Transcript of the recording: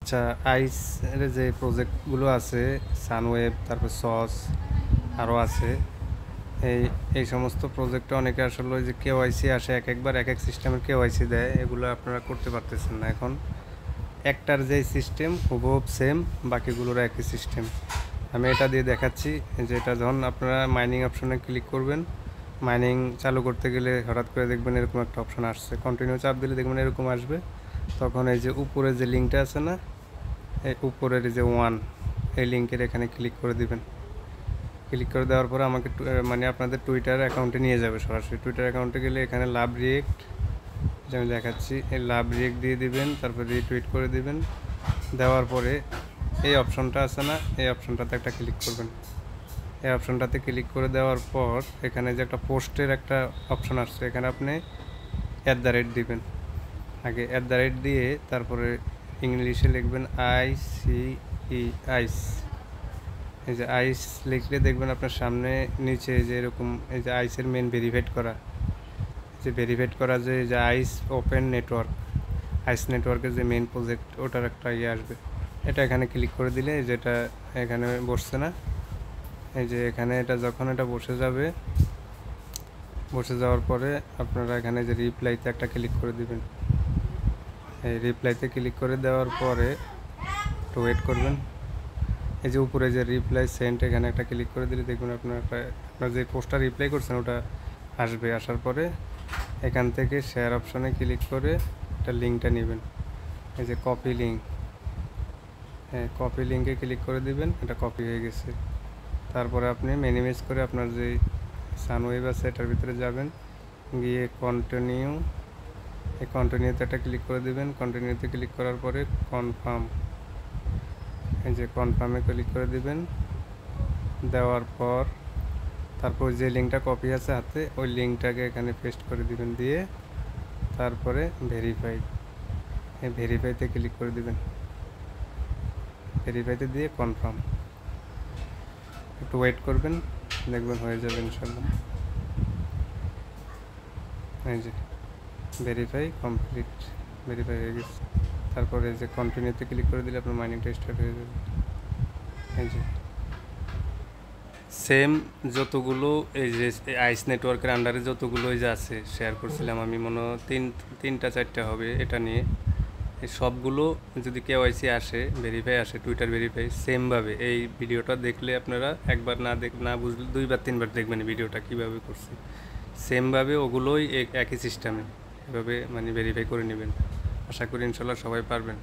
আচ্ছা, আইস এর যে প্রজেক্টগুলো আছে, সানওয়েভ, তারপর সস আরও আছে। এই এই সমস্ত প্রজেক্টে অনেকে আসলে ওই যে কেওয়াইসি আসে, একবার এক সিস্টেমের কেওয়াইসি দেয়, এগুলো আপনারা করতে পারতেছেন না। এখন একটার যেই সিস্টেম হুবহুব সেম, বাকিগুলোর একই সিস্টেম। আমি এটা দিয়ে দেখাচ্ছি যে এটা যখন আপনারা মাইনিং অপশনে ক্লিক করবেন, মাইনিং চালু করতে গেলে হঠাৎ করে দেখবেন এরকম একটা অপশন আসছে, কন্টিনিউ চাপ দিলে দেখবেন এরকম আসবে। তখন এই যে উপরে যে লিঙ্কটা আছে না, এই উপরের যে ওয়ান, এই লিঙ্কের এখানে ক্লিক করে দিবেন। ক্লিক করে দেওয়ার পরে আমাকে মানে আপনাদের টুইটার অ্যাকাউন্টে নিয়ে যাবে। সরাসরি টুইটার অ্যাকাউন্টে গেলে এখানে লাভ রিয়েক্ট, যে আমি দেখাচ্ছি, এই লাভ রিয়েক্ট দিয়ে দিবেন, তারপর রিটুইট করে দিবেন। দেওয়ার পরে এই অপশনটা আছে না, এই অপশনটাতে একটা ক্লিক করবেন। এই অপশনটাতে ক্লিক করে দেওয়ার পর এখানে যে একটা পোস্টের একটা অপশন আসছে, এখানে আপনি @ দিবেন। আগে @ দিয়ে তারপরে ইংলিশে লিখবেন আইস। এই যে আইস লিখলে দেখবেন আপনার সামনে নিচে যে এরকম এই যে আইসের মেন ভেরিফাইড করা, যে আইস ওপেন নেটওয়ার্ক, আইস নেটওয়ার্কের যে মেন প্রজেক্ট, ওটার একটা ইয়ে আসবে। এটা এখানে ক্লিক করে দিলে যেটা এখানে বসছে না, এই যে এখানে এটা যখন এটা বসে যাওয়ার পরে আপনারা এখানে যে রিপ্লাইতে একটা ক্লিক করে দিবেন। এই রিপ্লাইতে ক্লিক করে দেওয়ার পরে একটু ওয়েট করবেন। এই যে উপরে যে রিপ্লাই সেন্ট, এখানে একটা ক্লিক করে দিলে দেখবেন আপনার যে পোস্টটা রিপ্লাই করছেন ওটা আসবে। আসার পরে এখান থেকে শেয়ার অপশনে ক্লিক করে একটা লিঙ্কটা নেবেন, এই যে কপি লিঙ্ক, হ্যাঁ কপি লিঙ্কে ক্লিক করে দিবেন। এটা কপি হয়ে গেছে। তারপরে আপনি মিনিমাইজ করে আপনার যে সানওয়েভ আছে এটার ভিতরে যাবেন, গিয়ে কন্টিনিউ, এই কন্টিনিউতে একটা ক্লিক করে দিবেন। কন্টিনিউতে ক্লিক করার পরে কনফার্ম, এই যে কনফার্মে ক্লিক করে দিবেন। দেওয়ার পর তারপর যে লিঙ্কটা কপি আছে হাতে, ওই লিঙ্কটাকে এখানে পেস্ট করে দিবেন, দিয়ে তারপরে এই ভেরিফাইতে ক্লিক করে দিবেন। ভেরিফাইতে দিয়ে কনফার্ম, একটু ওয়েট করবেন, দেখবেন হয়ে যাবে ইনশাল্লাহ। এই যে ভেরিফাই কমপ্লিট, ভেরিফাই হয়ে গেছে। তারপরে যে কন্টিনিউতে ক্লিক করে দিলে আপনার মাইনিংটা স্টার্ট হয়ে যাবে। এই যে সেম যতগুলো এই যে আইস নেটওয়ার্কের আন্ডারে যতগুলো এই যে আছে শেয়ার করছিলাম আমি, মনে হয় তিনটা চারটা হবে এটা নিয়ে। এই সবগুলো যদি কেওয়াইসি আসে, ভেরিফাই আসে, টুইটার ভেরিফাই, সেমভাবে এই ভিডিওটা দেখলে আপনারা একবার না বুঝলে 2-3বার দেখবেন ভিডিওটা কীভাবে করছি। সেমভাবে ওগুলোই একই সিস্টেমে এভাবে মানে ভেরিফাই করে নেবেন। আশা করি ইনশাল্লাহ সবাই পারবেন।